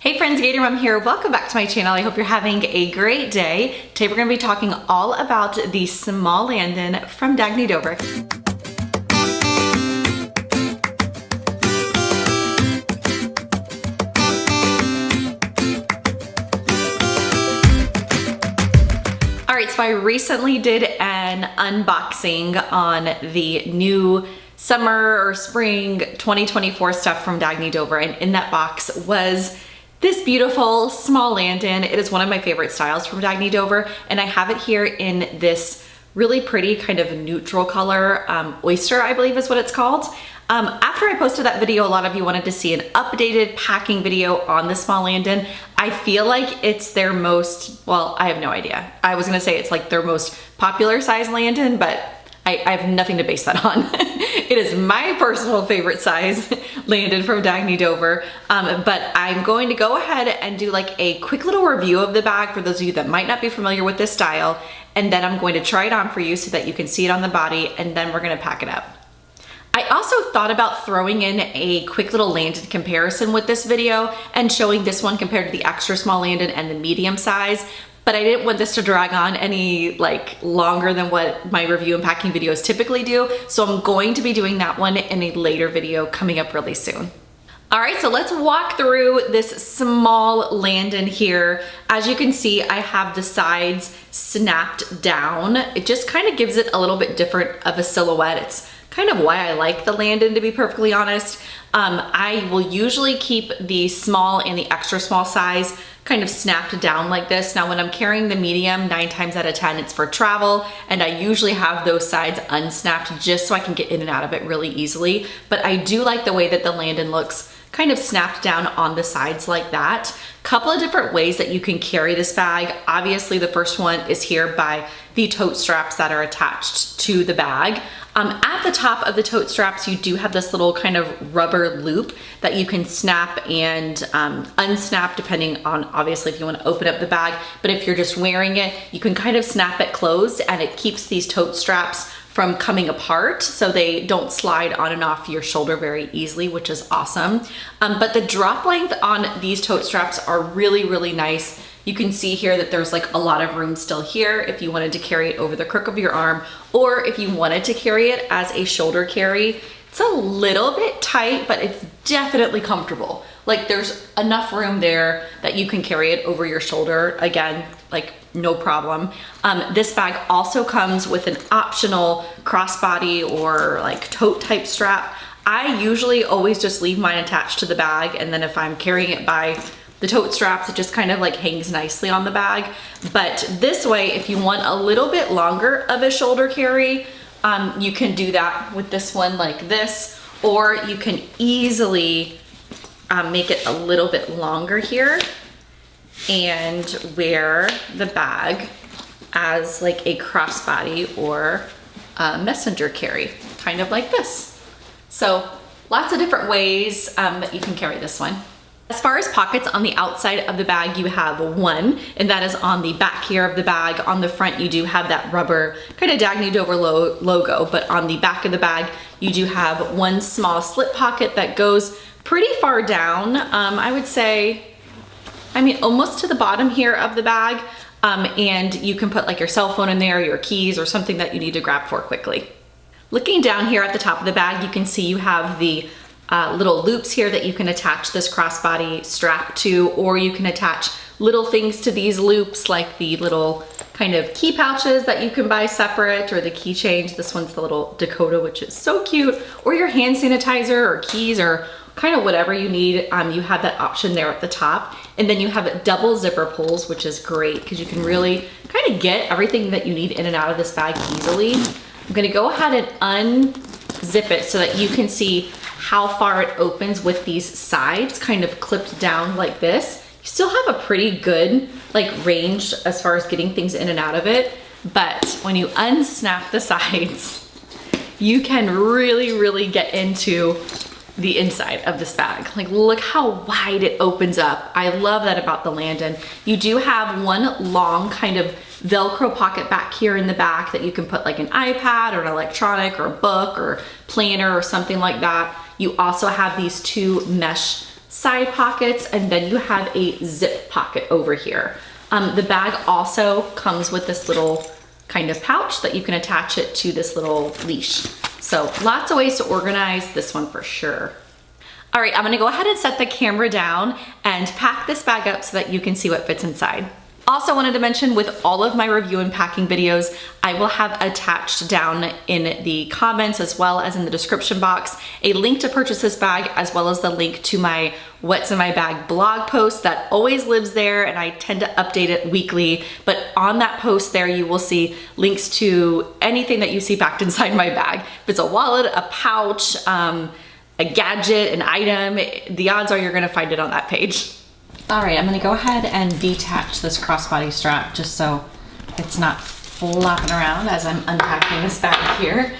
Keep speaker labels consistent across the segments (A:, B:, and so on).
A: Hey friends, Gator Mom here. Welcome back to my channel. I hope you're having a great day. Today we're going to be talking all about the small Landon from Dagne Dover. Alright, so I recently did an unboxing on the new summer or spring 2024 stuff from Dagne Dover, and in that box was this beautiful small Landon. It is one of my favorite styles from Dagne Dover, and I have it here in this really pretty kind of neutral color, oyster I believe is what it's called. After I posted that video, a lot of you wanted to see an updated packing video on the small Landon. I feel like it's their most, well, I have no idea. I was gonna say it's like their most popular size Landon, but I have nothing to base that on. It is my personal favorite size Landon from Dagne Dover, but I'm going to go ahead and do like a quick little review of the bag for those of you that might not be familiar with this style, and then I'm going to try it on for you so that you can see it on the body, and then we're gonna pack it up. I also thought about throwing in a quick little Landon comparison with this video and showing this one compared to the extra small Landon and the medium size, but I didn't want this to drag on any longer than what my review and packing videos typically do. So I'm going to be doing that one in a later video coming up really soon. All right, so let's walk through this small Landon here. As you can see, I have the sides snapped down. It just kind of gives it a little bit different of a silhouette. It's kind of why I like the Landon, to be perfectly honest. I will usually keep the small and the extra small size kind of snapped down like this. Now when I'm carrying the medium, 9 times out of 10 it's for travel, and I usually have those sides unsnapped just so I can get in and out of it really easily. But I do like the way that the Landon looks kind of snapped down on the sides like that. Couple of different ways that you can carry this bag. Obviously the first one is here by the tote straps that are attached to the bag. At the top of the tote straps, you do have this little kind of rubber loop that you can snap and unsnap depending on obviously if you want to open up the bag. But if you're just wearing it, you can kind of snap it closed, and it keeps these tote straps from coming apart so they don't slide on and off your shoulder very easily, which is awesome. But the drop length on these tote straps are really, really nice. You can see here that there's like a lot of room still here if you wanted to carry it over the crook of your arm, or if you wanted to carry it as a shoulder carry. It's a little bit tight, but it's definitely comfortable. Like there's enough room there that you can carry it over your shoulder. Again, like no problem. This bag also comes with an optional crossbody or like tote type strap. I usually always just leave mine attached to the bag, and then if I'm carrying it by the tote straps, it just kind of like hangs nicely on the bag. But this way, if you want a little bit longer of a shoulder carry, you can do that with this one like this, or you can easily make it a little bit longer here and wear the bag as like a crossbody or a messenger carry, kind of like this. So lots of different ways that you can carry this one. As far as pockets on the outside of the bag, you have one, and that is on the back here of the bag. On the front, you do have that rubber kind of Dagne Dover logo, but on the back of the bag, you do have one small slip pocket that goes pretty far down. I would say, almost to the bottom here of the bag, and you can put like your cell phone in there, your keys, or something that you need to grab for quickly. Looking down here at the top of the bag, you can see you have the little loops here that you can attach this crossbody strap to, or you can attach little things to these loops like the little kind of key pouches that you can buy separate, or the keychains. This one's the little Dakota, which is so cute, or your hand sanitizer or keys or kind of whatever you need. You have that option there at the top, and then you have double zipper pulls, which is great because you can really kind of get everything that you need in and out of this bag easily. I'm gonna go ahead and unzip it so that you can see how far it opens with these sides kind of clipped down like this. You still have a pretty good range as far as getting things in and out of it, but when you unsnap the sides, you can really, really get into the inside of this bag. Like look how wide it opens up. I love that about the Landon. You do have one long kind of Velcro pocket back here in the back that you can put like an iPad or an electronic or a book or planner or something like that. You also have these two mesh side pockets, and then you have a zip pocket over here. The bag also comes with this little kind of pouch that you can attach it to this little leash. So lots of ways to organize this one for sure. All right, I'm gonna go ahead and set the camera down and pack this bag up so that you can see what fits inside. Also wanted to mention, with all of my review and packing videos, I will have attached down in the comments as well as in the description box a link to purchase this bag, as well as the link to my What's in My Bag blog post that always lives there, and I tend to update it weekly. But on that post there, you will see links to anything that you see packed inside my bag. If it's a wallet, a pouch, a gadget, an item, the odds are you're gonna find it on that page. All right, I'm gonna go ahead and detach this crossbody strap just so it's not flopping around as I'm unpacking this bag here.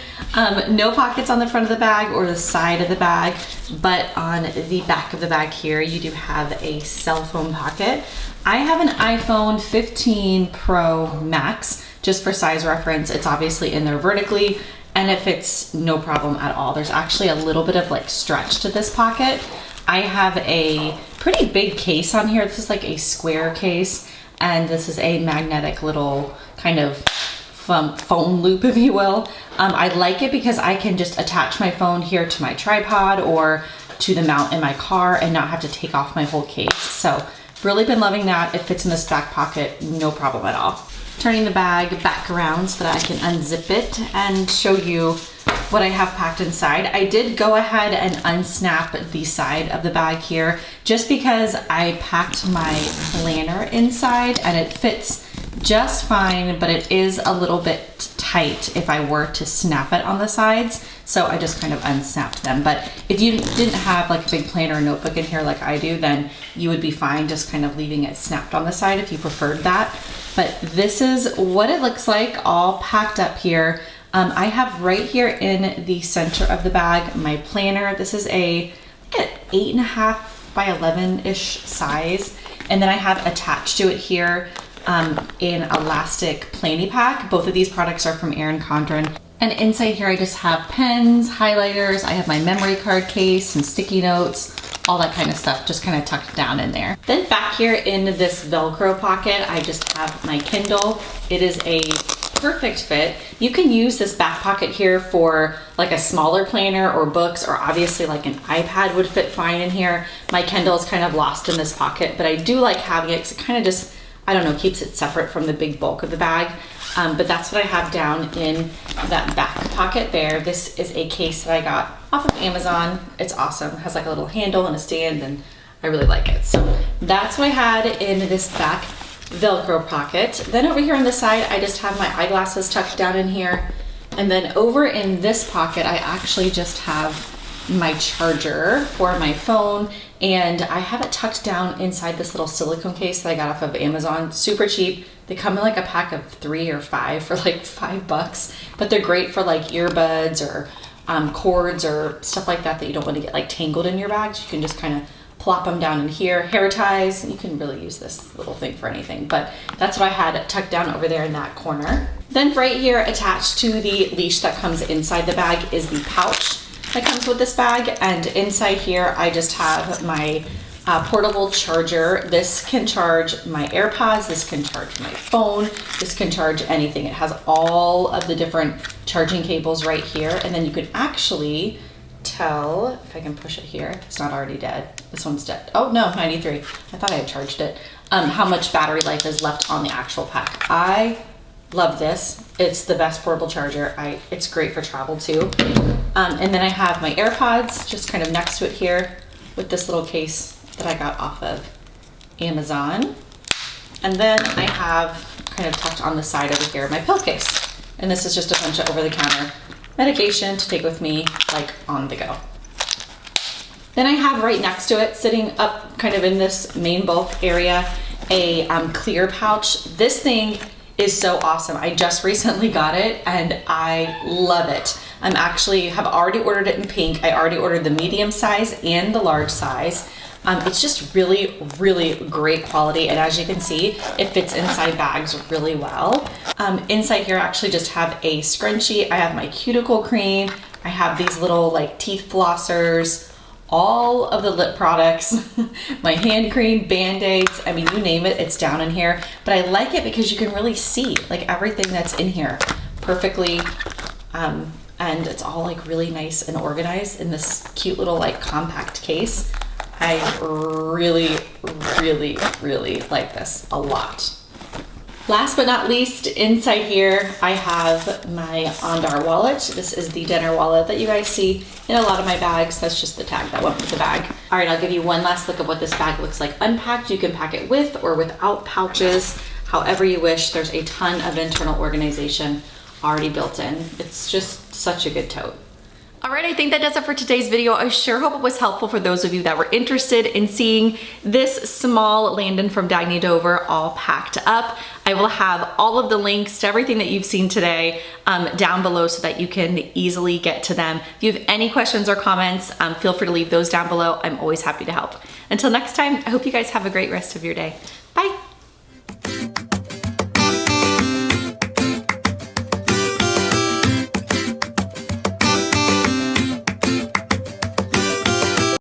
A: No pockets on the front of the bag or the side of the bag, but on the back of the bag here, you do have a cell phone pocket. I have an iPhone 15 Pro Max, just for size reference. It's obviously in there vertically, and it fits no problem at all. There's actually a little bit of like stretch to this pocket. I have a pretty big case on here. This is like a square case, and this is a magnetic little kind of phone loop, if you will. I like it because I can just attach my phone here to my tripod or to the mount in my car and not have to take off my whole case. So really been loving that. It fits in this back pocket, no problem at all. Turning the bag back around so that I can unzip it and show you what I have packed inside. I did go ahead and unsnap the side of the bag here just because I packed my planner inside and it fits just fine, but it is a little bit tight if I were to snap it on the sides. So I just kind of unsnapped them. But if you didn't have like a big planner or notebook in here like I do, then you would be fine just kind of leaving it snapped on the side if you preferred that. But this is what it looks like all packed up here. I have right here in the center of the bag my planner. This is a 8.5 by 11-ish size. And then I have attached to it here an elastic planny pack. Both of these products are from Erin Condren. And inside here I just have pens, highlighters, I have my memory card case, some sticky notes, all that kind of stuff just kind of tucked down in there. Then back here in this Velcro pocket, I just have my Kindle. It is a perfect fit. You can use this back pocket here for like a smaller planner or books, or obviously like an iPad would fit fine in here. My Kindle is kind of lost in this pocket, but I do like having it because it kind of just, I don't know, keeps it separate from the big bulk of the bag. But that's what I have down in that back pocket there. This is a case that I got off of Amazon. It's awesome. It has like a little handle and a stand, and I really like it. So that's what I had in this back Velcro pocket. Then over here on the side, I just have my eyeglasses tucked down in here. And then over in this pocket, I actually just have my charger for my phone, and I have it tucked down inside this little silicone case that I got off of Amazon. Super cheap. They come in like a pack of 3 or 5 for like $5, but they're great for like earbuds or cords or stuff like that you don't want to get like tangled in your bags. You can just kind of plop them down in here. Hair ties, you can really use this little thing for anything, but that's what I had tucked down over there in that corner. Then right here attached to the leash that comes inside the bag is the pouch that comes with this bag, and inside here I just have my portable charger. This can charge my AirPods, this can charge my phone, this can charge anything. It has all of the different charging cables right here, and then you can actually tell, if I can push it here, if it's not already dead. This one's dead. Oh no, 93. I thought I had charged it. How much battery life is left on the actual pack. I love this. It's the best portable charger. It's great for travel too. And then I have my AirPods just kind of next to it here with this little case that I got off of Amazon. And then I have kind of tucked on the side over here my pill case. And this is just a bunch of over-the-counter medication to take with me like on the go. Then I have right next to it, sitting up kind of in this main bulk area, a clear pouch. This thing is so awesome. I just recently got it and I love it. I'm actually have already ordered it in pink. I already ordered the medium size and the large size. It's just really, really great quality. And as you can see, it fits inside bags really well. Inside here, I actually just have a scrunchie. I have my cuticle cream. I have these little like teeth flossers, all of the lip products, my hand cream, Band-Aids, I mean, you name it, it's down in here. But I like it because you can really see like everything that's in here perfectly. And it's all like really nice and organized in this cute little like compact case. I really, really, really like this a lot. Last but not least, inside here, I have my Ondar wallet. This is the dinner wallet that you guys see in a lot of my bags. That's just the tag that went with the bag. All right, I'll give you one last look at what this bag looks like unpacked. You can pack it with or without pouches, however you wish. There's a ton of internal organization already built in. It's just such a good tote. All right, I think that does it for today's video. I sure hope it was helpful for those of you that were interested in seeing this small Landon from Dagne Dover all packed up. I will have all of the links to everything that you've seen today down below so that you can easily get to them. If you have any questions or comments, feel free to leave those down below. I'm always happy to help. Until next time, I hope you guys have a great rest of your day. Bye.